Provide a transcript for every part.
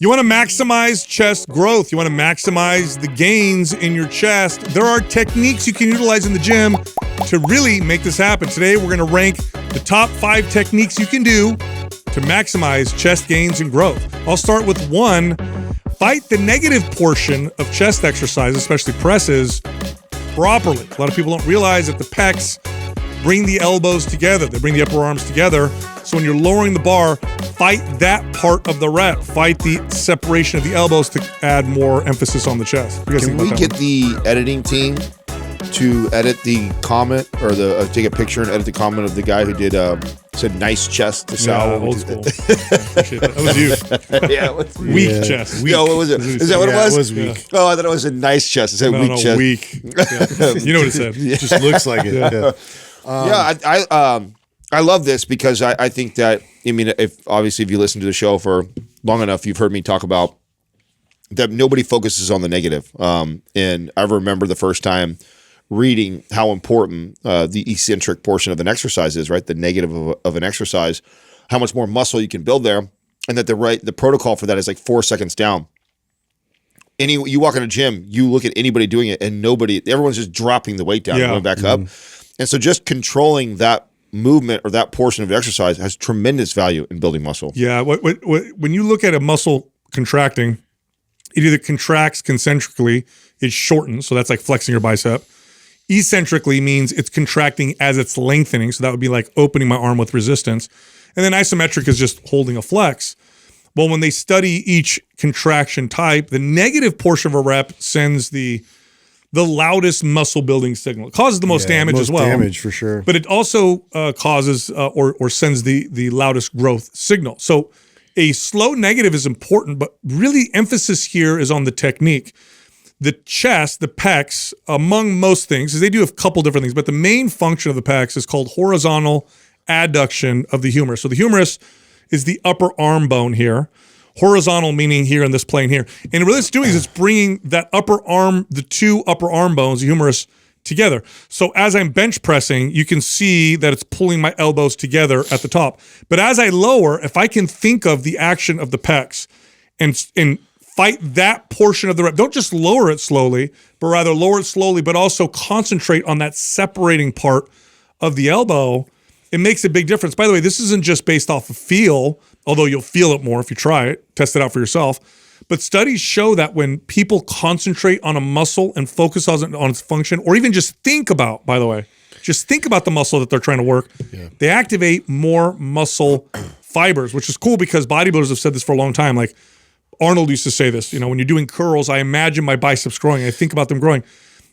You want to maximize chest growth. You want to maximize the gains in your chest. There are techniques you can utilize in the gym to really make this happen. Today, we're going to rank the top 5 techniques you can do to maximize chest gains and growth. I'll start with 1. Fight the negative portion of chest exercise, especially presses, properly. A lot of people don't realize that the pecs bring the elbows together. They bring the upper arms together. So when you're lowering the bar, fight that part of the rep. Fight the separation of the elbows to add more emphasis on the chest. Can we get the editing team to edit the comment or take a picture and edit the comment of the guy who did said nice chest to Sal? Yeah, old school. I appreciate that. That was you. Yeah, it was weak chest. Weak. Yo, what was it? Is that what it was? It was weak. Oh, I thought it was a nice chest. It said weak chest. Weak. Yeah. You know what it said. It just looks like it. I love this because I think that, I mean, if you listen to the show for long enough, you've heard me talk about that nobody focuses on the negative. And I remember the first time reading how important the eccentric portion of an exercise is, right? The negative of an exercise, how much more muscle you can build there, and that the protocol for that is like 4 seconds down. You walk in a gym, you look at anybody doing it, and everyone's just dropping the weight down and going back up. And so just controlling that movement or that portion of the exercise has tremendous value in building muscle. Yeah, when you look at a muscle contracting, it either contracts concentrically, it shortens, so that's like flexing your bicep. Eccentrically means it's contracting as it's lengthening, so that would be like opening my arm with resistance. And then isometric is just holding a flex. Well, when they study each contraction type, the negative portion of a rep sends the loudest muscle building signal. It causes the most damage as well. Damage for sure. But it also causes or sends the loudest growth signal. So a slow negative is important, but really emphasis here is on the technique. The chest, the pecs, among most things, is they do have a couple different things, but the main function of the pecs is called horizontal adduction of the humerus. So the humerus is the upper arm bone here. Horizontal meaning here in this plane here. And what it's doing is it's bringing that upper arm, the 2 upper arm bones, the humerus, together. So as I'm bench pressing, you can see that it's pulling my elbows together at the top. But as I lower, if I can think of the action of the pecs and fight that portion of the rep, don't just lower it slowly, but rather lower it slowly, but also concentrate on that separating part of the elbow, it makes a big difference. By the way, this isn't just based off of feel, although you'll feel it more if you try it, test it out for yourself. But studies show that when people concentrate on a muscle and focus on its function, or even just think about, by the way, just think about the muscle that they're trying to work, they activate more muscle fibers, which is cool because bodybuilders have said this for a long time. Like Arnold used to say this, when you're doing curls, I imagine my biceps growing. I think about them growing.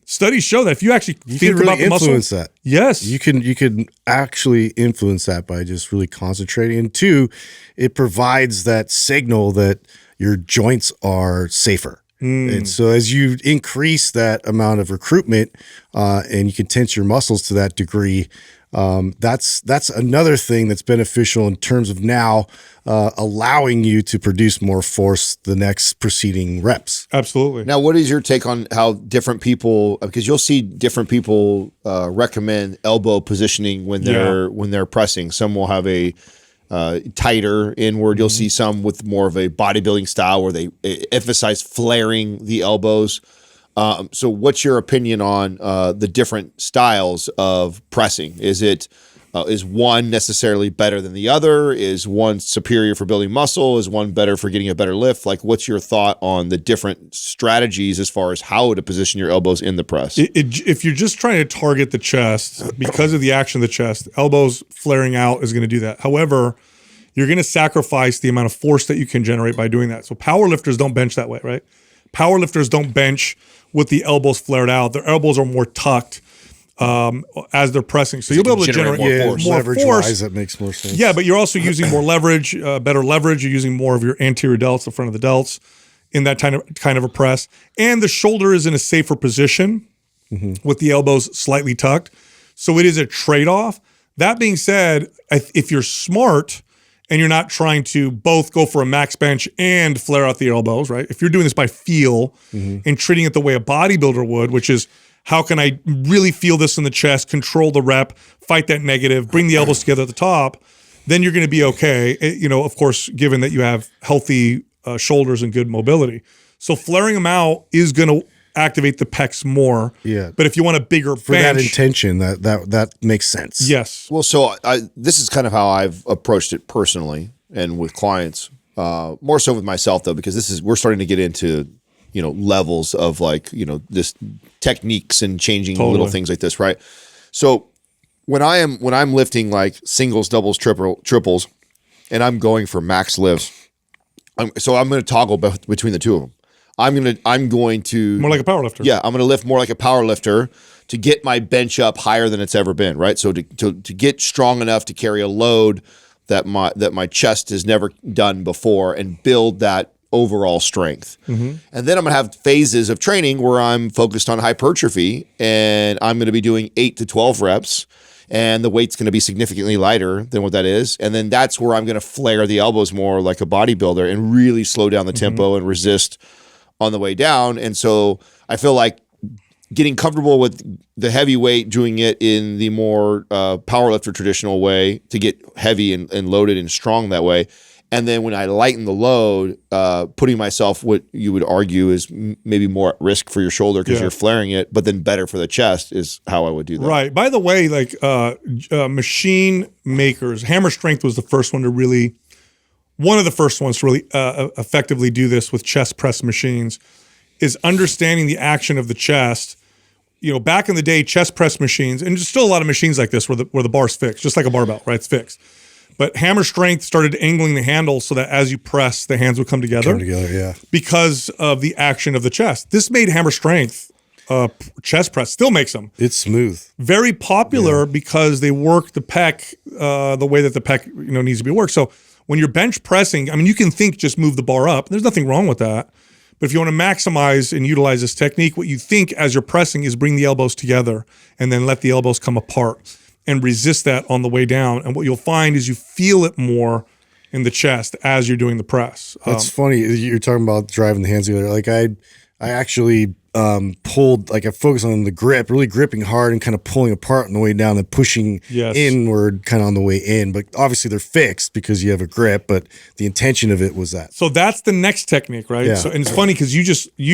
Studies show that if you actually think about the muscle, that. Yes, you can actually influence that by just really concentrating. And 2, it provides that signal that your joints are safer. And so as you increase that amount of recruitment and you can tense your muscles to that degree, that's another thing that's beneficial in terms of now allowing you to produce more force the next preceding reps. Absolutely. Now, what is your take on how different people, because you'll see different people recommend elbow positioning when they're pressing. Some will have a tighter inward. You'll see some with more of a bodybuilding style where they emphasize flaring the elbows. So what's your opinion on the different styles of pressing? Is one necessarily better than the other? Is one superior for building muscle? Is one better for getting a better lift? Like, what's your thought on the different strategies as far as how to position your elbows in the press? If you're just trying to target the chest, because of the action of the chest, elbows flaring out is going to do that. However, you're going to sacrifice the amount of force that you can generate by doing that. So power lifters don't bench that way, right? Power lifters don't bench with the elbows flared out. Their elbows are more tucked as they're pressing. So you'll be able to generate more force. Leverage-wise, that makes more sense. Yeah, but you're also using more leverage, better leverage. You're using more of your anterior delts, the front of the delts, in that kind of a press. And the shoulder is in a safer position with the elbows slightly tucked. So it is a trade-off. That being said, if you're smart and you're not trying to both go for a max bench and flare out the elbows, right? If you're doing this by feel and treating it the way a bodybuilder would, which is how can I really feel this in the chest, control the rep, fight that negative, bring the elbows together at the top, then you're going to be okay. Of course, given that you have healthy shoulders and good mobility. So flaring them out is going to activate the pecs more. Yeah. But if you want a bigger For bench, that intention, that makes sense. yes. Well, so this is kind of how I've approached it personally and with clients, more so with myself though, because we're starting to get into, levels of like, this techniques and changing little things like this. Right. So when I'm lifting like singles, doubles, triples, and I'm going for max lifts, I'm going to toggle between the two of them. I'm going to More like a power lifter. Yeah, I'm going to lift more like a power lifter to get my bench up higher than it's ever been, right? So to get strong enough to carry a load that my chest has never done before and build that overall strength. And then I'm going to have phases of training where I'm focused on hypertrophy, and I'm going to be doing 8 to 12 reps, and the weight's going to be significantly lighter than what that is. And then that's where I'm going to flare the elbows more like a bodybuilder and really slow down the tempo and resist on the way down. And so I feel like getting comfortable with the heavy weight, doing it in the more powerlifter traditional way to get heavy and loaded and strong that way. And then when I lighten the load, putting myself, what you would argue is maybe more at risk for your shoulder because you're flaring it, but then better for the chest is how I would do that. Right. By the way, like machine makers, Hammer Strength was the first one to really, one of the first ones to really effectively do this with chest press machines, is understanding the action of the chest. Back in the day, chest press machines, and there's still a lot of machines like this where the bar's fixed, just like a barbell, right? It's fixed. But Hammer Strength started angling the handle so that as you press, the hands would come together. Yeah. Because of the action of the chest. This made Hammer Strength chest press, still makes them. It's smooth. Very popular because they work the pec the way that the pec needs to be worked. So when you're bench pressing, I mean, you can think just move the bar up. There's nothing wrong with that. But if you want to maximize and utilize this technique, what you think as you're pressing is bring the elbows together and then let the elbows come apart and resist that on the way down. And what you'll find is you feel it more in the chest as you're doing the press. That's funny. You're talking about driving the hands together. Like I actually pulled, like I focused on the grip, really gripping hard and kind of pulling apart on the way down and pushing inward kind of on the way in. But obviously they're fixed because you have a grip, but the intention of it was that. So that's the next technique, right? Yeah. So, and it's funny because you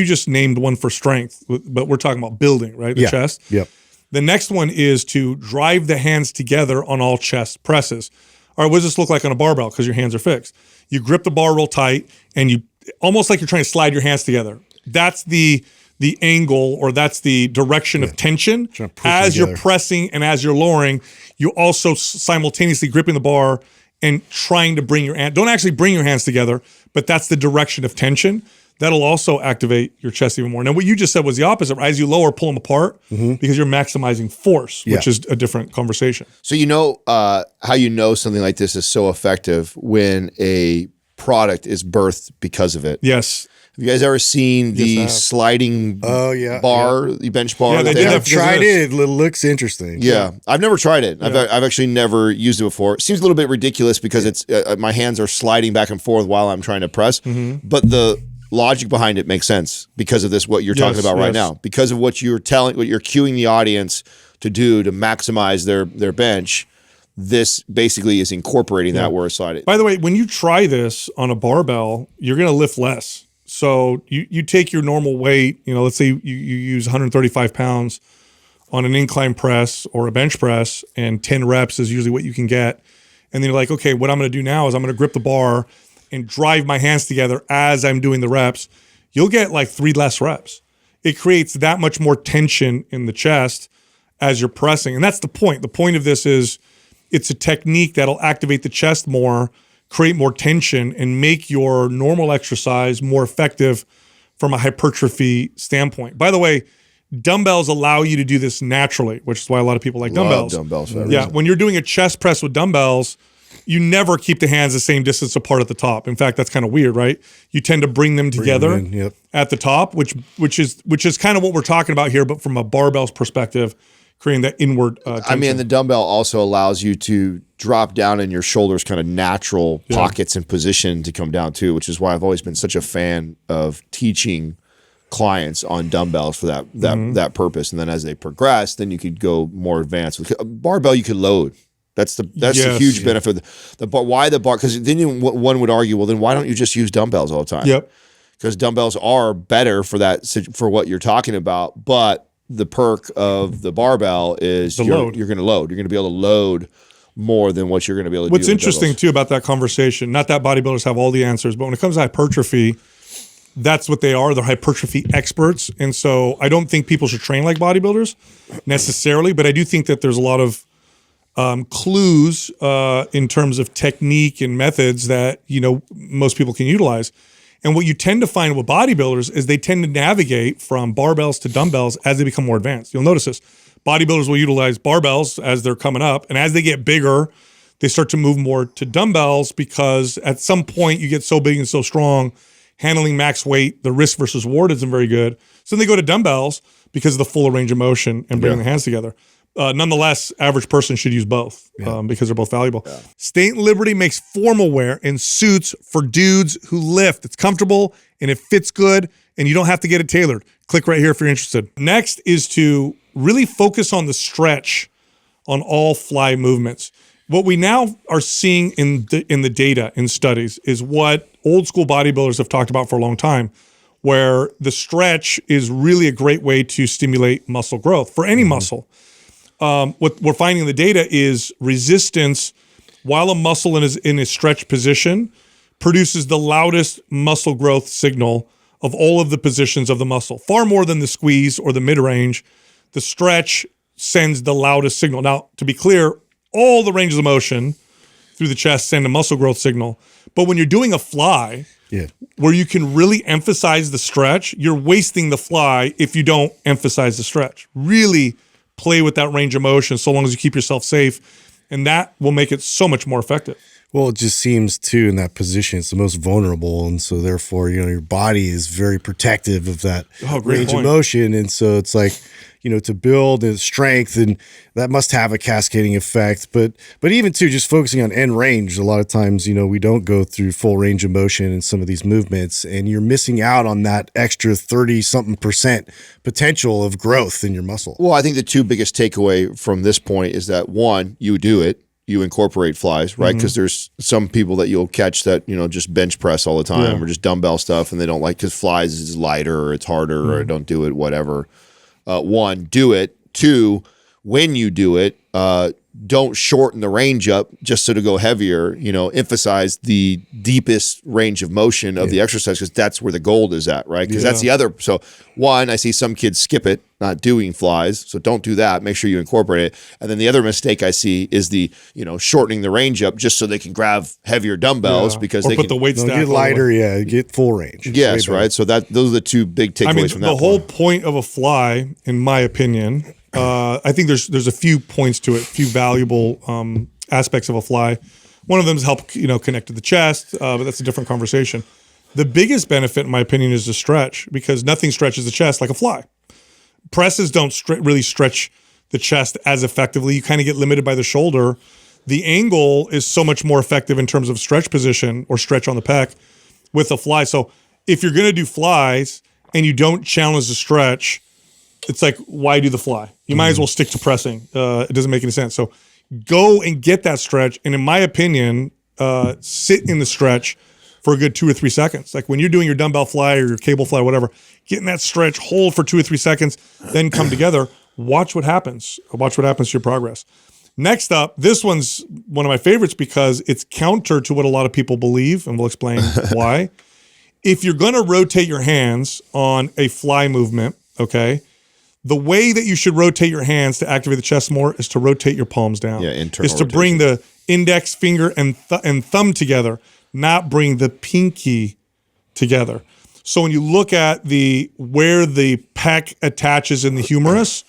just named one for strength, but we're talking about building, right? The chest. Yep. The next one is to drive the hands together on all chest presses. All right, what does this look like on a barbell? Because your hands are fixed. You grip the bar real tight and you almost like you're trying to slide your hands together. That's the angle, or that's the direction of tension. As you're pressing and as you're lowering, you're also simultaneously gripping the bar and trying to bring your hand. Don't actually bring your hands together, but that's the direction of tension. That'll also activate your chest even more. Now, what you just said was the opposite. As you lower, pull them apart because you're maximizing force, which is a different conversation. So how you know something like this is so effective when a product is birthed because of it. Yes. Have you guys ever seen the sliding bar, the bench bar? Yeah, they did. I've tried it. It looks interesting. Yeah. I've never tried it. Yeah. I've actually never used it before. It seems a little bit ridiculous because it's my hands are sliding back and forth while I'm trying to press. But the logic behind it makes sense because of this, what you're talking about right now. Because of what you're cueing the audience to do to maximize their bench. This basically is incorporating that where it's sliding. By the way, when you try this on a barbell, you're going to lift less. So you take your normal weight, let's say you use 135 pounds on an incline press or a bench press, and 10 reps is usually what you can get. And then you're like, okay, what I'm going to do now is I'm going to grip the bar and drive my hands together as I'm doing the reps. You'll get like 3 less reps. It creates that much more tension in the chest as you're pressing. And that's the point. The point of this is it's a technique that'll activate the chest more, create more tension, and make your normal exercise more effective from a hypertrophy standpoint. By the way, dumbbells allow you to do this naturally, which is why a lot of people like dumbbells. Dumbbells for that Yeah, reason. when you're doing a chest press with dumbbells, you never keep the hands the same distance apart at the top. In fact, that's kind of weird, right? You tend to bring them together at the top, which is kind of what we're talking about here, but from a barbell's perspective, creating that inward tension. I mean, the dumbbell also allows you to drop down in your shoulders, kind of natural pockets and position to come down too, which is why I've always been such a fan of teaching clients on dumbbells for that purpose. And then as they progress, then you could go more advanced. With a barbell, you could load. That's the Yes. huge benefit. Why the bar? Because then one would argue, well, then why don't you just use dumbbells all the time? Yep. Because dumbbells are better for that, for what you're talking about. But the perk of the barbell is load. You're going to load. You're going to be able to load more than what you're going to be able to do. What's with interesting dumbbells. too about that conversation, not that bodybuilders have all the answers, but when it comes to hypertrophy, that's what they are. They're hypertrophy experts. And so I don't think people should train like bodybuilders necessarily, but I do think that there's a lot of clues in terms of technique and methods that, most people can utilize. And what you tend to find with bodybuilders is they tend to navigate from barbells to dumbbells as they become more advanced. You'll notice this. Bodybuilders will utilize barbells as they're coming up, and as they get bigger, they start to move more to dumbbells because at some point you get so big and so strong, handling max weight, the risk versus reward isn't very good. So then they go to dumbbells because of the fuller range of motion and bringing the hands together. Nonetheless, average person should use both because they're both valuable. Yeah. State and Liberty makes formal wear and suits for dudes who lift. It's comfortable and it fits good, and you don't have to get it tailored. Click right here if you're interested. Next is to really focus on the stretch on all fly movements. What we now are seeing in the data, in studies, is what old school bodybuilders have talked about for a long time, where the stretch is really a great way to stimulate muscle growth for any muscle. What we're finding in the data is resistance while a muscle in a stretch position produces the loudest muscle growth signal of all of the positions of the muscle. Far more than the squeeze or the mid-range, the stretch sends the loudest signal. Now, to be clear, all the ranges of motion through the chest send a muscle growth signal. But when you're doing a fly, where you can really emphasize the stretch, you're wasting the fly if you don't emphasize the stretch. Really play with that range of motion so long as you keep yourself safe, and that will make it so much more effective. Well, it just seems too in that position it's the most vulnerable, and so therefore your body is very protective of that range of motion, and so it's like to build strength, and that must have a cascading effect. But even too, just focusing on end range, a lot of times we don't go through full range of motion in some of these movements, and you're missing out on that extra 30-something% potential of growth in your muscle. Well, I think the two biggest takeaway from this point is that one, you do it. You incorporate flies, right? Because there's some people that you'll catch that, just bench press all the time or just dumbbell stuff, and they don't like, because flies is lighter or it's harder or don't do it, whatever. One, do it. Two, when you do it, don't shorten the range up just so to go heavier. Emphasize the deepest range of motion of the exercise, because that's where the gold is at, right? Because that's the other. So one, I see some kids skip it, not doing flies. So don't do that. Make sure you incorporate it. And then the other mistake I see is the, shortening the range up just so they can grab heavier dumbbells because they put can the weight stack get lighter, get full range. Yes, right. So those are the two big takeaways from that. The whole point of a fly, in my opinion, I think there's a few points to it, a few valuable aspects of a fly. One of them is help connect to the chest, but that's a different conversation. The biggest benefit, in my opinion, is the stretch, because nothing stretches the chest like a fly. Presses don't really stretch the chest as effectively. You kind of get limited by the shoulder. The angle is so much more effective in terms of stretch position or stretch on the pec with a fly. So if you're going to do flies and you don't challenge the stretch, it's like, why do the fly? You might as well stick to pressing. It doesn't make any sense. So go and get that stretch. And in my opinion, sit in the stretch for a good 2 or 3 seconds. Like when you're doing your dumbbell fly or your cable fly, whatever, get in that stretch, hold for 2 or 3 seconds, then come together. Watch what happens. Watch what happens to your progress. Next up, this one's one of my favorites because it's counter to what a lot of people believe, and we'll explain why. If you're going to rotate your hands on a fly movement, okay, the way that you should rotate your hands to activate the chest more is to rotate your palms down. Yeah, internal is to bring the index finger and thumb together, not bring the pinky together. So when you look at where the pec attaches in the humerus,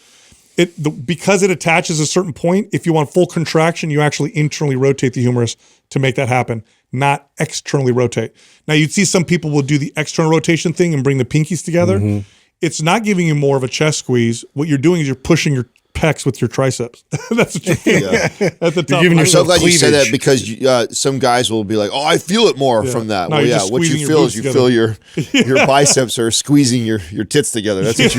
because it attaches a certain point, if you want full contraction, you actually internally rotate the humerus to make that happen, not externally rotate. Now you'd see some people will do the external rotation thing and bring the pinkies together. It's not giving you more of a chest squeeze. What you're doing is you're pushing your pecs with your triceps. That's what you're feeling at the top. giving I'm so yourself glad you said that cleavage. because some guys will be like, "Oh, I feel it more from that." No, Well, you're yeah, just what you squeezing your feel glutes is you feel your biceps are squeezing your tits together. That's what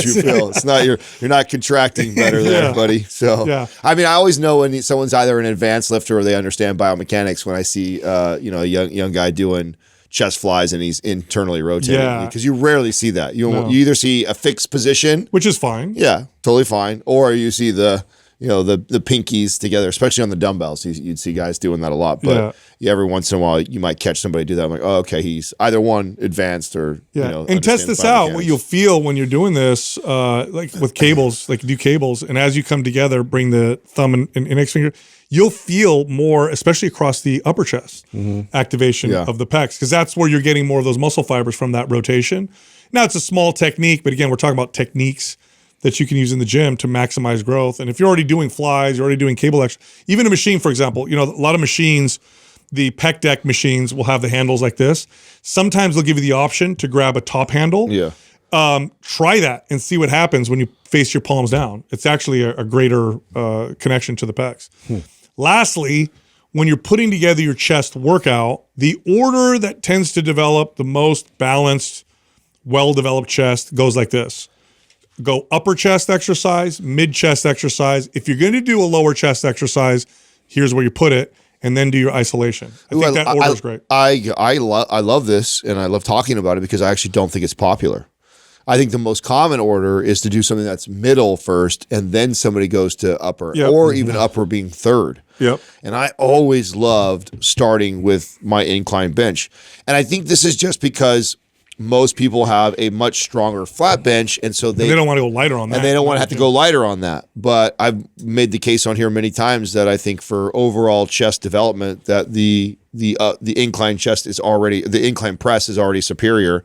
you feel. It's not you're not contracting better there, buddy. So I mean, I always know when someone's either an advanced lifter or they understand biomechanics when I see a young guy doing chest flies and he's internally rotating, because you rarely see that. You either see a fixed position, which is fine. Yeah, totally fine, or you see the pinkies together, especially on the dumbbells. You'd see guys doing that a lot, but every once in a while you might catch somebody do that. I'm like, oh, okay, he's either one advanced or and test this out. What you'll feel when you're doing this, like with cables, like do cables, and as you come together, bring the thumb and index finger. You'll feel more, especially across the upper chest activation of the pecs, because that's where you're getting more of those muscle fibers from that rotation. Now, it's a small technique, but again, we're talking about techniques that you can use in the gym to maximize growth. And if you're already doing flies, you're already doing cable exercise, even a machine, for example, a lot of machines, the pec deck machines will have the handles like this. Sometimes they'll give you the option to grab a top handle. Try that and see what happens when you face your palms down. It's actually a greater connection to the pecs. Lastly, when you're putting together your chest workout, the order that tends to develop the most balanced, well-developed chest goes like this. Go upper chest exercise, mid chest exercise. If you're going to do a lower chest exercise, here's where you put it, and then do your isolation. I think that order is great. I love this, and I love talking about it because I actually don't think it's popular. I think the most common order is to do something that's middle first, and then somebody goes to upper, or even upper being third. And I always loved starting with my incline bench. And I think this is just because most people have a much stronger flat bench, and so they don't want to go lighter on that. And they don't want to have to go lighter on that. But I've made the case on here many times that I think for overall chest development that the incline chest is already, the incline press is already superior.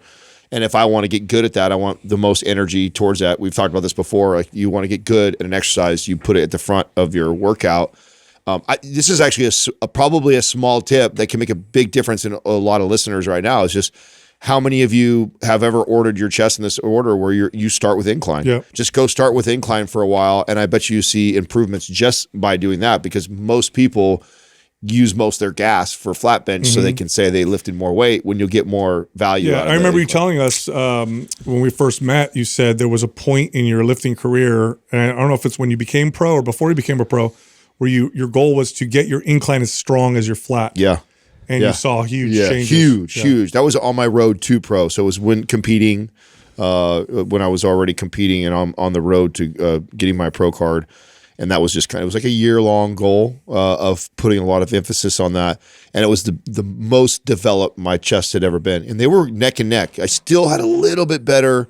And if I want to get good at that, I want the most energy towards that. We've talked about this before. Like, you want to get good at an exercise, you put it at the front of your workout. This is actually probably a small tip that can make a big difference in a lot of listeners right now. Is just how many of you have ever ordered your chest in this order where you start with incline? Just go start with incline for a while, and I bet you see improvements just by doing that, because most people use most of their gas for flat bench so they can say they lifted more weight when you'll get more value out of it. I remember you telling us when we first met, you said there was a point in your lifting career, and I don't know if it's when you became pro or before you became a pro, where your goal was to get your incline as strong as your flat. And you saw huge changes. Huge. That was on my road to pro. So it was when competing, when I was already competing and on the road to getting my pro card. And that was just it was like a year-long goal of putting a lot of emphasis on that. And it was the most developed my chest had ever been. And they were neck and neck. I still had a little bit better.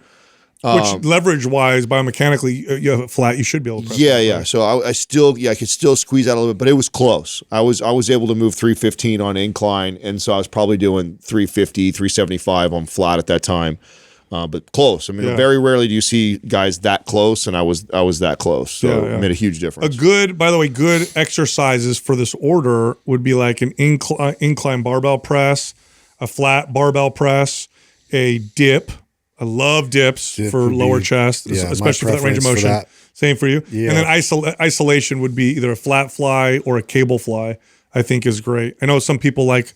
Which leverage-wise, biomechanically, you have it flat, you should be able to press it. Right? So I could still squeeze out a little bit, but it was close. I was able to move 315 on incline, and so I was probably doing 350, 375 on flat at that time. But close. I mean, very rarely do you see guys that close, and I was that close. So it made a huge difference. By the way, good exercises for this order would be like an incline barbell press, a flat barbell press, a dip. I love dips for lower chest, especially for that range of motion. Same for you. And then isolation would be either a flat fly or a cable fly, I think is great. I know some people like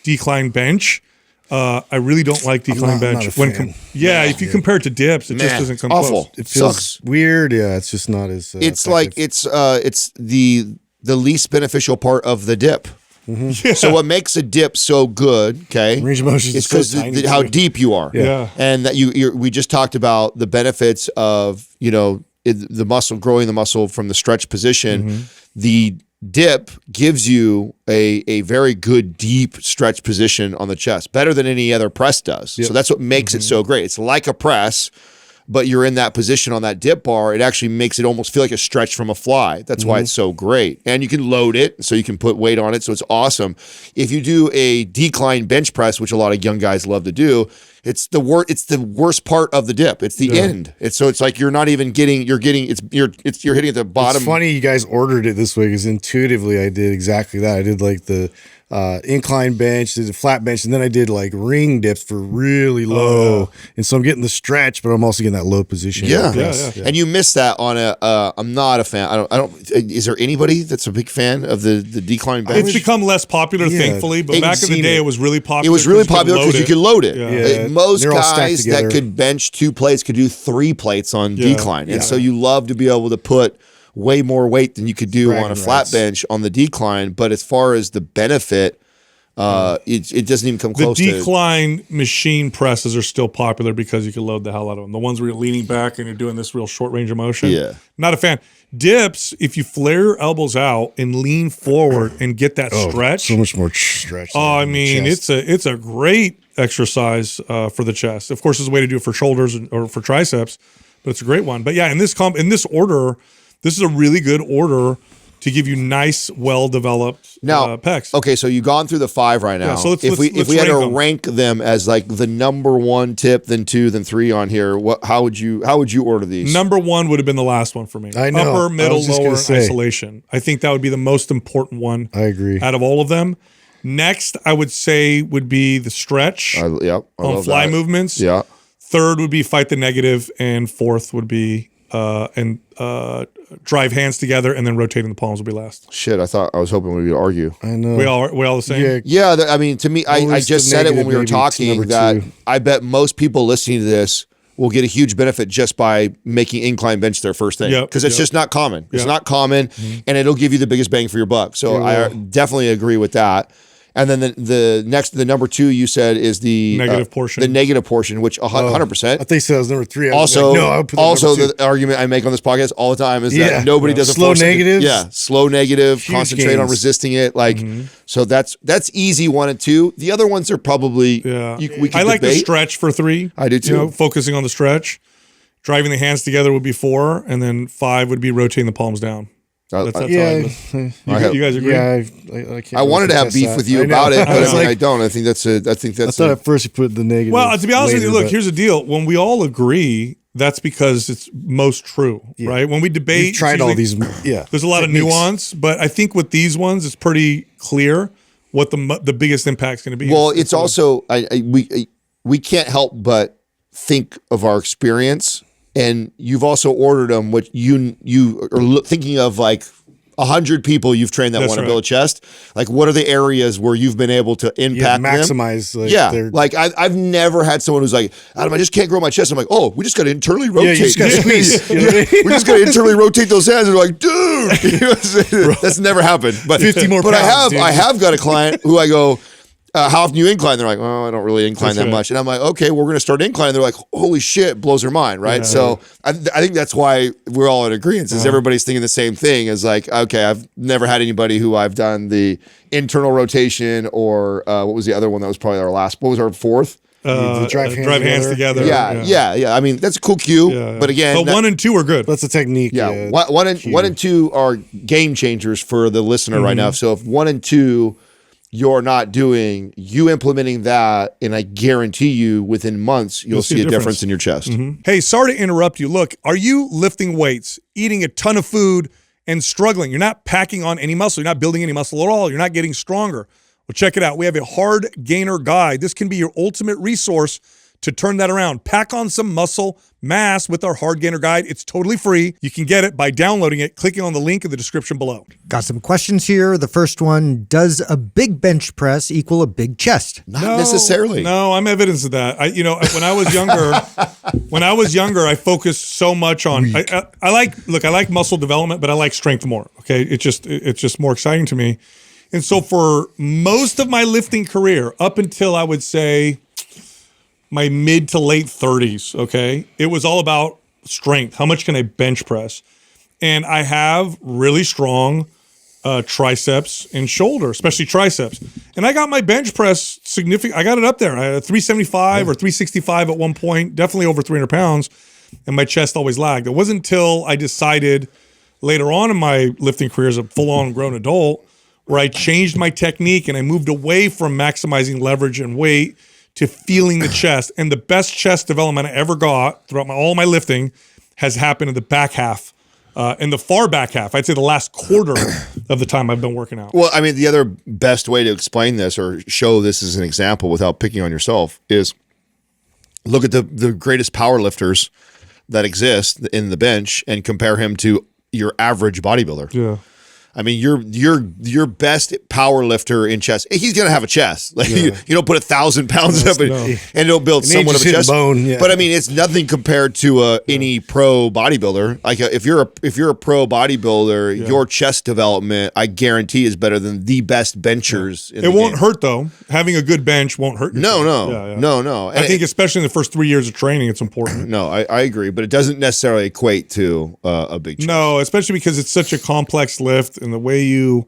decline bench. I really don't like decline bench. If you compare it to dips, it just doesn't come close. It feels weird. It's just not as. It's effective. It's the least beneficial part of the dip. So what makes a dip so good, range of motion is because how deep you are, and that we just talked about the benefits of the muscle, growing the muscle from the stretch position. The dip gives you a very good deep stretch position on the chest, better than any other press does. So that's what makes it so great. It's like a press, but you're in that position on that dip bar. It actually makes it almost feel like a stretch from a fly. That's why it's so great. And you can load it, so you can put weight on it, so it's awesome. If you do a decline bench press, which a lot of young guys love to do, it's the worst part of the dip. It's the end. It's like you're not even getting. You're hitting at the bottom. It's funny you guys ordered it this way, because intuitively I did exactly that. I did like the incline bench, did a flat bench, and then I did like ring dips for really low. And so I'm getting the stretch, but I'm also getting that low position. Yeah. Yeah. And you missed that on a. I'm not a fan. I don't. Is there anybody that's a big fan of the decline bench? It's become less popular, thankfully, but back in the day, it was really popular. It was really popular because you could load it. Yeah. Most They're all stacked guys that together. could bench 2 plates could do 3 plates on decline, and so you love to be able to put way more weight than you could do on a flat bench on the decline. But as far as the benefit, it doesn't even come close. The decline machine presses are still popular because you can load the hell out of them. The ones where you're leaning back and you're doing this real short range of motion. Yeah. Not a fan. Dips, if you flare your elbows out and lean forward and get that stretch. So much more stretch. Oh, I mean, it's a great exercise for the chest. Of course, there's a way to do it for shoulders or for triceps, but it's a great one. But yeah, in this order, this is a really good order to give you nice, well-developed pecs. Okay, so you've gone through the 5 right now. Yeah, so if we had to rank them as like the number 1 tip, then 2, then 3 on here, how would you order these? Number 1 would have been the last one for me. I know. Upper, middle, lower, and say. isolation. I think that would be the most important one. I agree. Out of all of them. Next, I would say would be the stretch I on fly movements. Yeah. Third would be fight the negative, and fourth would be drive hands together, and then rotating the palms would be last. Shit, I was hoping we would argue. I know. We all the same. Yeah. I mean, to me, I just said it when we were talking that 2. I bet most people listening to this will get a huge benefit just by making incline bench their first thing, because it's just not common. It's not common, and it'll give you the biggest bang for your buck. So I definitely agree with that. And then the number 2 you said is the negative portion. The negative portion, which 100%. I think that was number 3. Also, no, I would put that also number 2. the argument I make on this podcast all the time is that nobody does a slow negatives. Slow negative. Huge Concentrate on gains. resisting it. Like so that's easy 1 and 2. The other ones are probably we can I like debate. the stretch for 3. I do too. Focusing on the stretch. Driving the hands together would be 4, and then 5 would be rotating the palms down. That's you guys agree? Yeah, I can't. I wanted to have beef with you about it, but I don't. I think that's. I thought at first you put the negative. Well, to be honest with you, later, look, here's the deal. When we all agree, that's because it's most true, right? When we debate, we've tried all these. Yeah, there's a lot of nuance, but I think with these ones, it's pretty clear what the biggest impact is going to be. Well, it's also we can't help but think of our experience. And you've also ordered them, which you are thinking of like 100 people you've trained that want to build a chest. Like, what are the areas where you've been able to impact maximize? them? Like I've never had someone who's like, Adam, I just can't grow my chest. I'm like, oh, we just got to internally rotate. Yeah, you just got to squeeze. We just got to internally rotate those hands. They're like, dude, that's never happened. But 50 more. But pounds, I have got a client who I go, how often you incline? They're like, oh, I don't really incline that much. And I'm like, okay, we're going to start inclining. They're like, holy shit, blows their mind, right? So I think that's why we're all in agreement, is everybody's thinking the same thing. Is like, okay, I've never had anybody who I've done the internal rotation or what was the other one that was probably our last? What was our 4th? The drive hands together. Yeah. I mean, that's a cool cue. But again, 1 and 2 are good. That's a technique. Yeah, one and 2 are game changers for the listener right now. So if 1 and 2 you're not doing, you implementing that, and I guarantee you within months, you'll see a difference in your chest. Hey, sorry to interrupt you. Look, are you lifting weights, eating a ton of food, and struggling? You're not packing on any muscle. You're not building any muscle at all. You're not getting stronger. Well, check it out. We have a hard gainer guide. This can be your ultimate resource to turn that around. Pack on some muscle mass with our hard gainer guide. It's totally free. You can get it by downloading it, clicking on the link in the description below. Got some questions here. The first one, does a big bench press equal a big chest? Not necessarily. No, I'm evidence of that. When I was younger, I focused so much on, I like muscle development, but I like strength more. Okay. It's just more exciting to me. And so for most of my lifting career, up until I would say my mid to late 30s, okay, it was all about strength. How much can I bench press? And I have really strong triceps and shoulder, especially triceps. And I got my bench press significant. I got it up there. I had a 375 or 365 at one point, definitely over 300 pounds. And my chest always lagged. It wasn't until I decided later on in my lifting career as a full-on grown adult where I changed my technique and I moved away from maximizing leverage and weight to feeling the chest. And the best chest development I ever got throughout all my lifting has happened in the back half in the far back half. I'd say the last quarter of the time I've been working out. Well, I mean, the other best way to explain this or show this as an example without picking on yourself is look at the greatest power lifters that exist in the bench and compare him to your average bodybuilder. Yeah. I mean, your best power lifter in chest, he's gonna have a chest. Like you don't put 1,000 pounds up and don't build somewhat of a chest. Bone, yeah. But I mean, it's nothing compared to any pro bodybuilder. Like if you're a pro bodybuilder, your chest development, I guarantee, is better than the best benchers. In It the won't game. hurt though. Having a good bench won't hurt. No. I think especially in the first 3 years of training, it's important. No, I agree, but it doesn't necessarily equate to a big chest. No, especially because it's such a complex lift, and the way you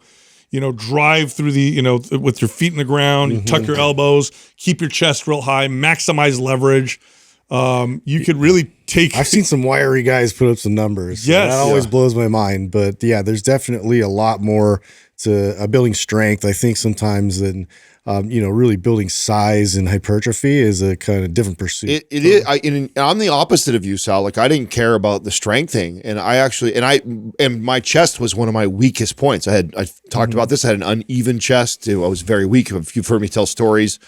drive through the, with your feet in the ground, you tuck your elbows, keep your chest real high, maximize leverage. You could really take. I've seen some wiry guys put up some numbers. Yes. That always blows my mind. But yeah, there's definitely a lot more to building strength. I think sometimes than really building size and hypertrophy is a kind of different pursuit. It is. I'm the opposite of you, Sal. Like I didn't care about the strength thing, and my chest was one of my weakest points. I talked about this. I had an uneven chest. I was very weak. If you've heard me tell stories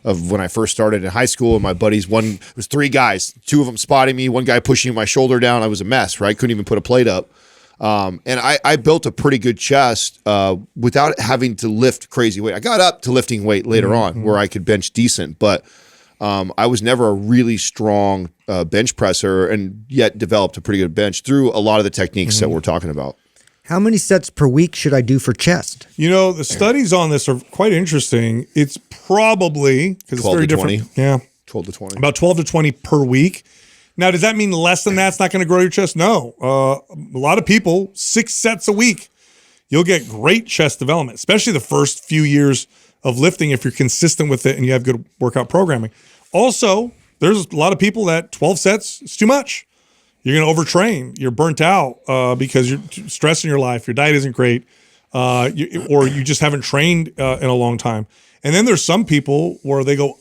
of when I first started in high school, and my buddies, it was 3 guys, 2 of them spotting me, 1 guy pushing my shoulder down. I was a mess, right? Couldn't even put a plate up. And I built a pretty good chest without having to lift crazy weight. I got up to lifting weight later on where I could bench decent, but I was never a really strong bench presser, and yet developed a pretty good bench through a lot of the techniques that we're talking about. How many sets per week should I do for chest? The studies on this are quite interesting. It's probably, because it's very 12 to different. Yeah. 12 to 20. About 12 to 20 per week. Now, does that mean less than that's not going to grow your chest? No. A lot of people, 6 sets a week, you'll get great chest development, especially the first few years of lifting if you're consistent with it and you have good workout programming. Also, there's a lot of people that 12 sets is too much. You're going to overtrain. You're burnt out because you're stressing your life. Your diet isn't great, or you just haven't trained in a long time. And then there's some people where they go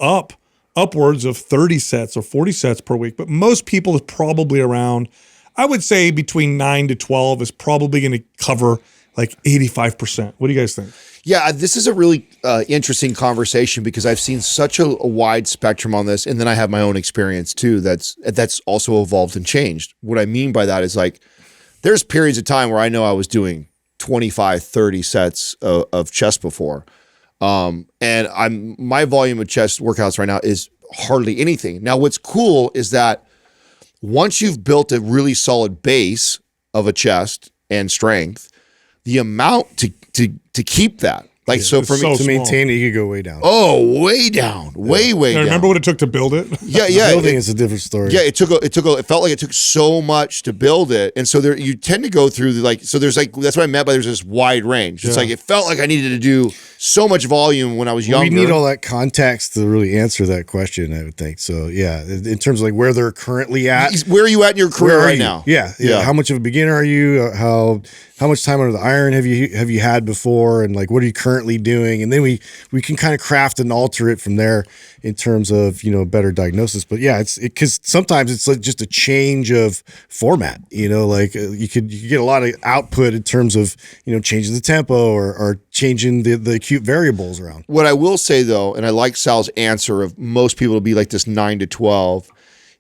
upwards of 30 sets or 40 sets per week. But most people is probably around, I would say between 9 to 12 is probably going to cover like 85%. What do you guys think? Yeah, this is a really interesting conversation because I've seen such a wide spectrum on this, and then I have my own experience too that's also evolved and changed. What I mean by that is like there's periods of time where I know I was doing 25, 30 sets of chest before. And my volume of chest workouts right now is hardly anything. Now, what's cool is that once you've built a really solid base of a chest and strength, the amount to keep that, like, so for me to maintain it, you could go way down. Oh, way down, way down. Remember what it took to build it? Yeah. Building is a different story. Yeah, it felt like it took so much to build it, and so you tend to go through so there's like, that's what I meant by there's this wide range. It's like it felt like I needed to do so much volume when I was younger. We need all that context to really answer that question, I would think. So yeah, in terms of like where they're currently at. Where are you at in your career right now? Yeah. How much of a beginner are you? How much time under the iron have you had before, and like what are you currently doing? And then we can kind of craft and alter it from there in terms of better diagnosis. But yeah, because sometimes it's like just a change of format. Like you could get a lot of output in terms of changing the tempo or changing the acute variables around. What I will say though, and I like Sal's answer of most people to be like this 9 to 12,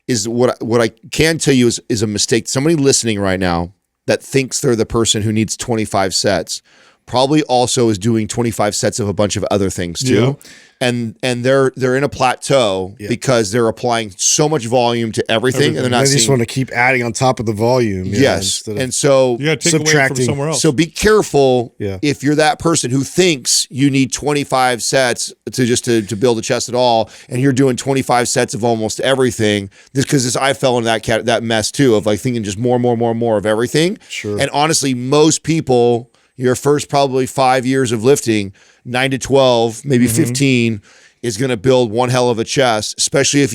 is what I can tell you is a mistake. Somebody listening right now that thinks they're the person who needs 25 sets probably also is doing 25 sets of a bunch of other things too. Yeah. And they're in a plateau because they're applying so much volume to everything. And they're not they just want to keep adding on top of the volume. Yes. And so you got to take away from somewhere else. So be careful if you're that person who thinks you need 25 sets to build a chest at all, and you're doing 25 sets of almost everything. Because I fell into that mess too of like thinking just more of everything. Sure. And honestly, most people, your first probably 5 years of lifting, 9 to 12, maybe 15, is going to build one hell of a chest, especially if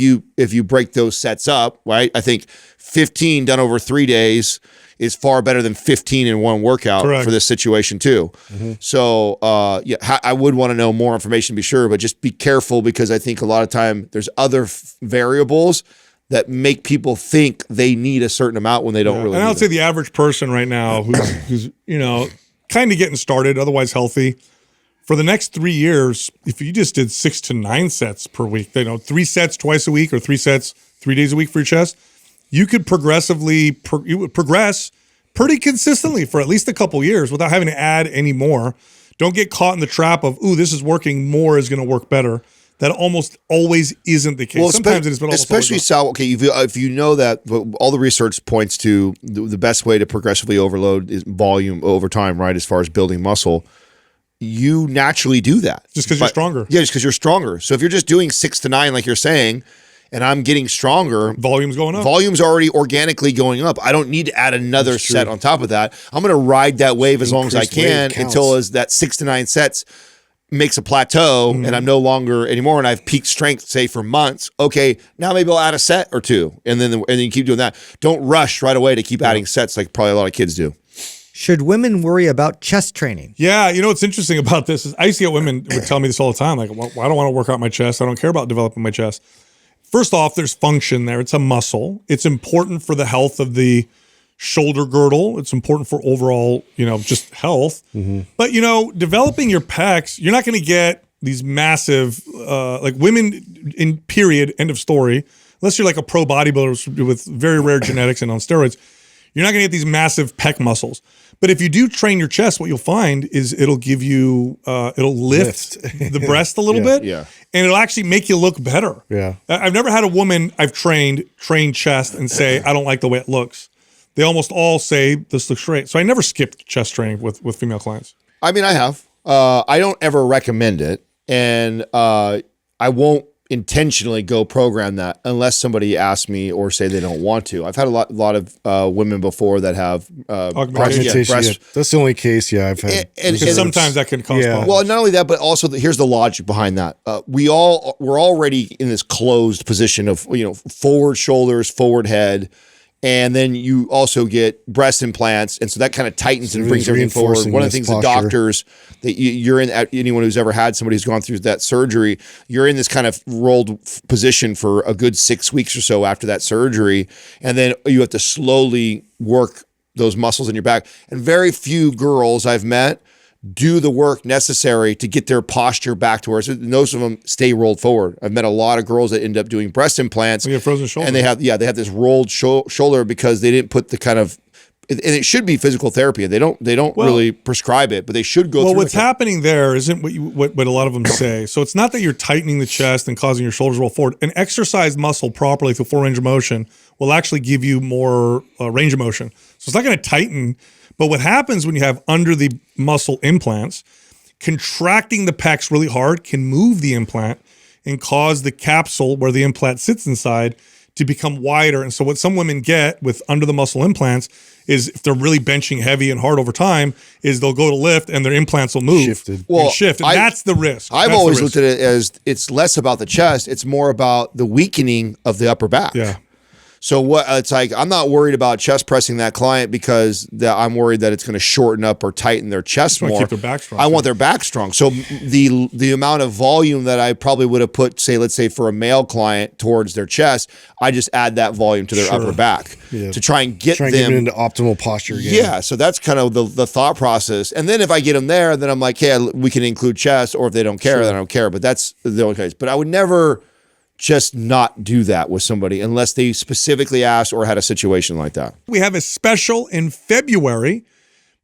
you break those sets up, right? I think 15 done over 3 days is far better than 15 in one workout for this situation too. So I would want to know more information to be sure, but just be careful because I think a lot of time there's other variables that make people think they need a certain amount when they don't really. And I would need say it. the average person right now who's kind of getting started, otherwise healthy, for the next 3 years, if you just did 6 to 9 sets per week, 3 sets twice a week or 3 sets 3 days a week for your chest, you could you would progress pretty consistently for at least a couple years without having to add any more. Don't get caught in the trap of, ooh, this is working, more is going to work better. That almost always isn't the case. Sometimes it is, but almost especially always Sal. Okay, if you know that all the research points to the best way to progressively overload is volume over time, right? As far as building muscle, you naturally do that just because you're stronger. Yeah, just because you're stronger. So if you're just doing 6 to 9, like you're saying, and I'm getting stronger, Volume's going up. Volume's already organically going up. I don't need to add another set on top of that. I'm going to ride that wave as long as I can until as that 6 to 9 sets makes a plateau and I'm no longer anymore, and I've peaked strength, say, for months. Okay, now maybe I'll add a set or two, and then you keep doing that. Don't rush right away to keep adding sets like probably a lot of kids do. Should women worry about chest training? Yeah, what's interesting about this is I used to get women would tell me this all the time, like, well, I don't want to work out my chest. I don't care about developing my chest. First off, there's function there. It's a muscle. It's important for the health of the shoulder girdle. It's important for overall, just health. But, developing your pecs, you're not going to get these massive, like women in period, end of story, unless you're like a pro bodybuilder with very rare genetics and on steroids, you're not going to get these massive pec muscles. But if you do train your chest, what you'll find is it'll give you, it'll lift the breast a little bit. Yeah. And it'll actually make you look better. Yeah. I've never had a woman I've train chest and say, I don't like the way it looks. They almost all say this looks great. So I never skipped chest training with female clients. I mean, I have. I don't ever recommend it, and I won't intentionally go program that unless somebody asks me or say they don't want to. I've had a lot of women before that have Augmentation. breast. That's the only case, I've had. And Because sometimes that can cause problems. Well, not only that, but also here's the logic behind that. We're already in this closed position of forward shoulders, forward head, and then you also get breast implants, and so that kind of tightens and brings everything forward. One of the things the doctors that you're in, anyone who's ever had somebody who's gone through that surgery, you're in this kind of rolled position for a good 6 weeks or so after that surgery, and then you have to slowly work those muscles in your back. And very few girls I've met do the work necessary to get their posture back to where most of them stay rolled forward. I've met a lot of girls that end up doing breast implants. We have frozen shoulder. And they have this rolled shoulder because they didn't put the kind of, and it should be physical therapy. They don't really prescribe it, but they should go through. Well, what's happening there isn't what a lot of them say. So it's not that you're tightening the chest and causing your shoulders to roll forward. An exercised muscle properly through full range of motion will actually give you more range of motion. So it's not going to tighten. But what happens when you have under the muscle implants, contracting the pecs really hard can move the implant and cause the capsule where the implant sits inside to become wider. And so what some women get with under the muscle implants is if they're really benching heavy and hard over time, is they'll go to lift and their implants will move and shift. And that's the risk. I've always looked at it as it's less about the chest. It's more about the weakening of the upper back. Yeah. So it's like, I'm not worried about chest pressing that client because I'm worried that it's going to shorten up or tighten their chest more. Keep their back strong. I want their back strong. So the amount of volume that I probably would have put, let's say for a male client towards their chest, I just add that volume to their upper back to try and get them into optimal posture again. Yeah, so that's kind of the thought process. And then if I get them there, then I'm like, hey, we can include chest, or if they don't care, then I don't care. But that's the only case. But I would never just not do that with somebody unless they specifically asked or had a situation like that. We have a special in February,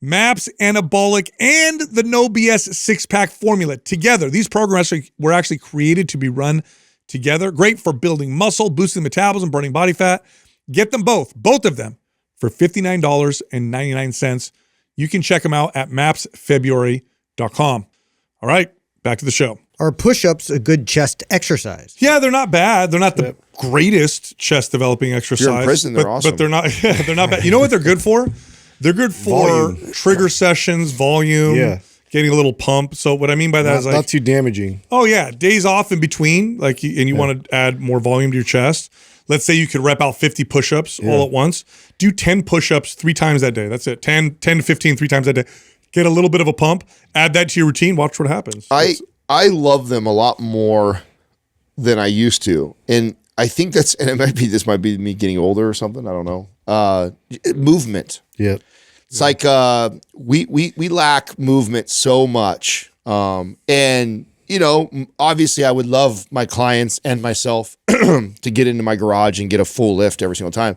MAPS Anabolic and the No B.S. six-pack formula together. These programs were actually created to be run together. Great for building muscle, boosting metabolism, burning body fat. Get them both of them, for $59.99. You can check them out at mapsfebruary.com. All right, back to the show. Are push-ups a good chest exercise? Yeah, they're not bad. They're not the greatest chest developing exercise. You're in prison, they're awesome. But they're not bad. You know what they're good for? They're good for trigger sessions, volume, getting a little pump. So what I mean by that is like, not too damaging. Oh yeah, days off in between, and you want to add more volume to your chest. Let's say you could rep out 50 push-ups all at once. Do 10 push-ups 3 times that day. That's it. 10 to 15 3 times that day. Get a little bit of a pump. Add that to your routine. Watch what happens. I love them a lot more than I used to. And I think that's, and this might be me getting older or something. I don't know. Movement. Yeah. It's like we lack movement so much. And you know, obviously I would love my clients and myself to get into my garage and get a full lift every single time.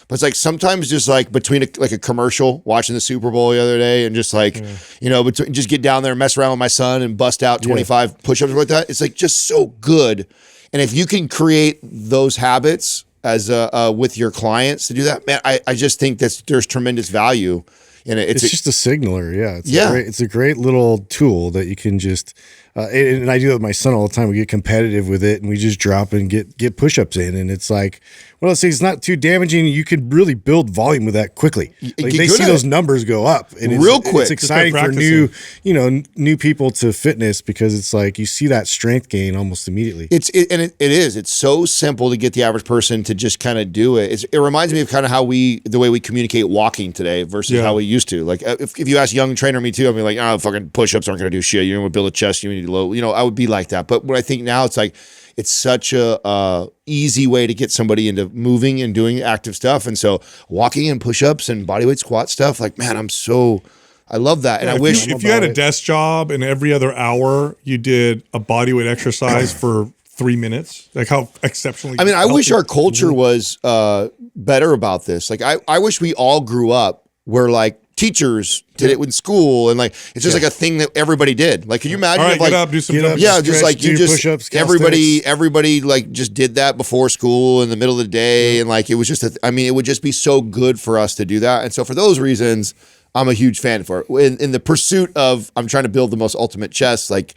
But it's like sometimes just like between a commercial, watching the Super Bowl the other day and just like, you know, just get down there and mess around with my son and bust out 25 push-ups like that. It's like just so good. And if you can create those habits as with your clients to do that, man, I just think that there's tremendous value in it. It's just a signaler. Yeah. It's a great little tool that you can just, and I do it with my son all the time. We get competitive with it and we just drop and get push-ups in. And it's like, well, let's say it's not too damaging. You can really build volume with that quickly. Like they see those numbers go up and real quick. It's exciting for new people to fitness because it's like you see that strength gain almost immediately. It is. It's so simple to get the average person to just kind of do it. It reminds me of kind of the way we communicate walking today versus how we used to. Like if you ask young trainer me too, I'd be like, oh, fucking push-ups aren't going to do shit. You're going to build a chest. You need to low. You know, I would be like that. But what I think now, it's like, it's such a easy way to get somebody into moving and doing active stuff. And so walking and push-ups and bodyweight squat stuff, like, man, I love that. And I wish if you had a desk job and every other hour you did a bodyweight exercise for 3 minutes, like how exceptionally. I mean, I wish our culture was better about this. Like, I wish we all grew up where like teachers did it in school, and like it's just like a thing that everybody did. Like, can you imagine? All right, if, like, get up, do some just like you just push-ups, everybody like just did that before school in the middle of the day, and like it was just it would just be so good for us to do that. And so for those reasons, I'm a huge fan for it. In the pursuit of, I'm trying to build the most ultimate chest. Like,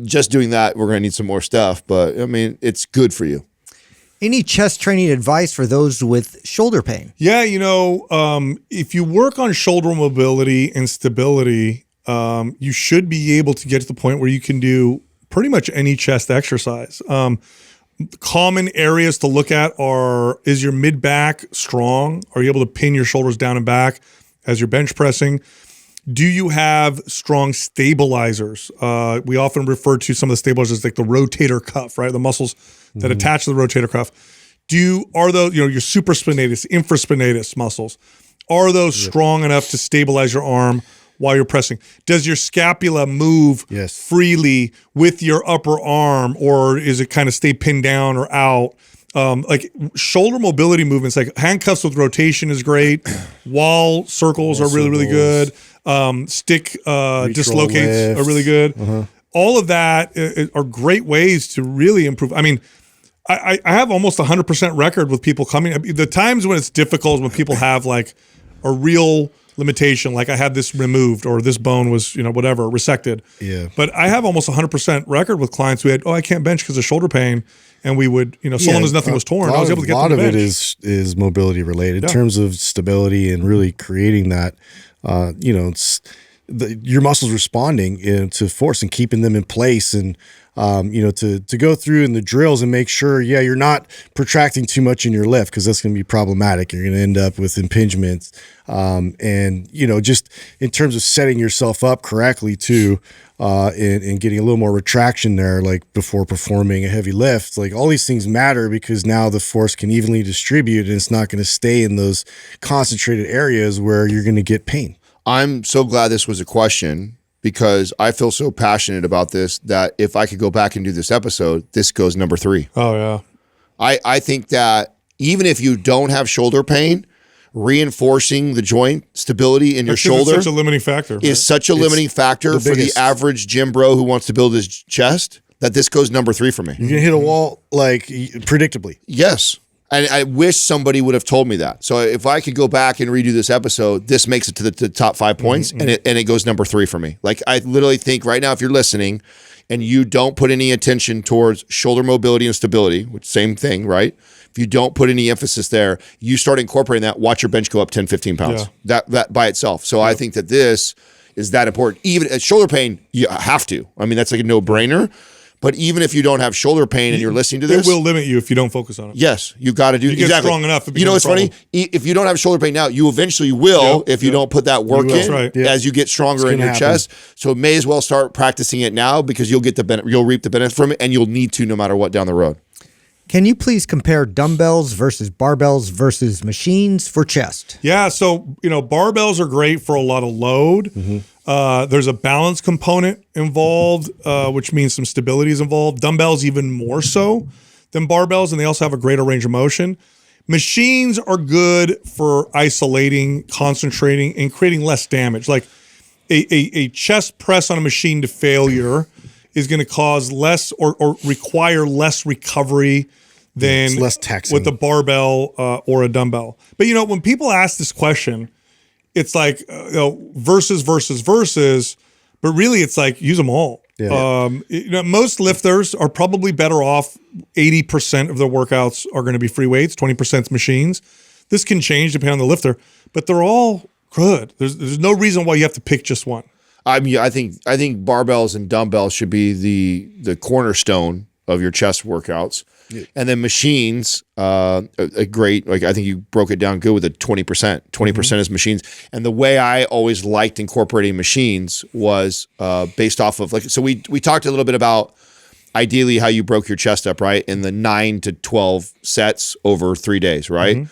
just doing that, we're going to need some more stuff. But I mean, it's good for you. Any chest training advice for those with shoulder pain? Yeah, you know, if you work on shoulder mobility and stability, you should be able to get to the point where you can do pretty much any chest exercise. Common areas to look at is your mid-back strong? Are you able to pin your shoulders down and back as you're bench pressing? Do you have strong stabilizers? We often refer to some of the stabilizers like the rotator cuff, right? The muscles that attach to the rotator cuff. Are those, your supraspinatus, infraspinatus muscles, are those strong enough to stabilize your arm while you're pressing? Does your scapula move freely with your upper arm, or is it kind of stay pinned down or out? Like shoulder mobility movements, like handcuffs with rotation is great. Wall circles are really, really good. Stick dislocates are really good. All of that are great ways to really improve. I mean, I have almost 100% record with people coming. The times when it's difficult is when people have like a real limitation, like I had this removed or this bone was, whatever, resected. Yeah. But I have almost 100% record with clients who had, I can't bench because of shoulder pain. And we would, so long as nothing was torn, I was able to get them to bench. A lot of it is mobility related in terms of stability and really creating that, your muscles responding to force and keeping them in place, and to go through in the drills and make sure you're not protracting too much in your lift, because that's going to be problematic. You're going to end up with impingements, and just in terms of setting yourself up correctly too, and getting a little more retraction there, like before performing a heavy lift. Like all these things matter because now the force can evenly distribute and it's not going to stay in those concentrated areas where you're going to get pain. I'm so glad this was a question, because I feel so passionate about this that if I could go back and do this episode, this goes number 3. Oh, yeah. I think that even if you don't have shoulder pain, reinforcing the joint stability in your shoulder is such a limiting factor. Is such a limiting factor for the average gym bro who wants to build his chest, that this goes number 3 for me. You're going to hit a wall like predictably. Yes. And I wish somebody would have told me that. So if I could go back and redo this episode, this makes it to the top 5 points, and it goes number 3 for me. Like, I literally think right now, if you're listening and you don't put any attention towards shoulder mobility and stability, which same thing, right? If you don't put any emphasis there, you start incorporating that, watch your bench go up 10, 15 pounds. Yeah. That by itself. So I think that this is that important. Even at shoulder pain, you have to. I mean, that's like a no-brainer. But even if you don't have shoulder pain and you're listening to this, it will limit you if you don't focus on it. Yes, you got to do. You get strong enough. What's funny? If you don't have shoulder pain now, you eventually will if you don't put that work in as you get stronger in your chest. So it may as well start practicing it now, because you'll get the benefit. You'll reap the benefit from it, and you'll need to no matter what down the road. Can you please compare dumbbells versus barbells versus machines for chest? Yeah, so barbells are great for a lot of load. There's a balance component involved, which means some stability is involved. Dumbbells even more so than barbells, and they also have a greater range of motion. Machines are good for isolating, concentrating, and creating less damage. Like a chest press on a machine to failure is going to cause less or require less recovery than It's less taxing. with a barbell or a dumbbell. But when people ask this question, it's like versus, but really it's like use them all. Yeah. Most lifters are probably better off. 80% of their workouts are going to be free weights, 20% machines. This can change depending on the lifter, but they're all good. There's no reason why you have to pick just one. I mean, I think barbells and dumbbells should be the cornerstone of your chest workouts, and then machines. A great, like I think you broke it down good with the 20%. 20% is machines, and the way I always liked incorporating machines was based off of so we talked a little bit about ideally how you broke your chest up, right, in the 9 to 12 sets over 3 days, right.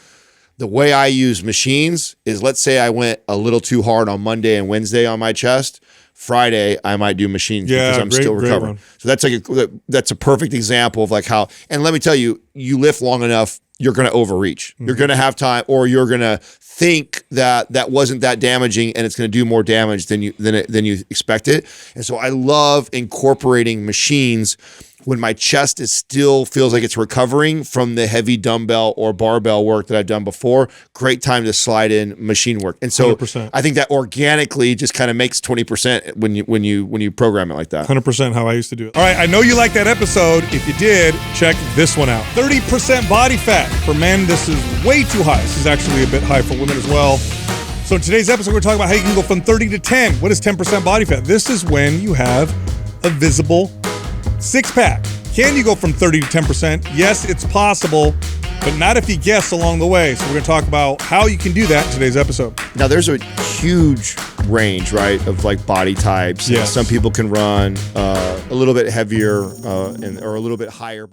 The way I use machines is, let's say I went a little too hard on Monday and Wednesday on my chest. Friday, I might do machines because I'm still recovering. So that's a perfect example of like how, and let me tell you, you lift long enough, you're going to overreach. You're going to have time, or you're going to think that wasn't that damaging and it's going to do more damage than you expected. And so I love incorporating machines when my chest still feels like it's recovering from the heavy dumbbell or barbell work that I've done before. Great time to slide in machine work. And so 100%. I think that organically just kind of makes 20% when you program it like that. 100% how I used to do it. All right, I know you liked that episode. If you did, check this one out. 30% body fat. For men, this is way too high. This is actually a bit high for women as well. So in today's episode, we're talking about how you can go from 30 to 10. What is 10% body fat? This is when you have a visible six-pack. Can you go from 30 to 10%? Yes, it's possible, but not if you guess along the way. So we're going to talk about how you can do that in today's episode. Now, there's a huge range, right, of like body types. Yes. Some people can run a little bit heavier or a little bit higher body.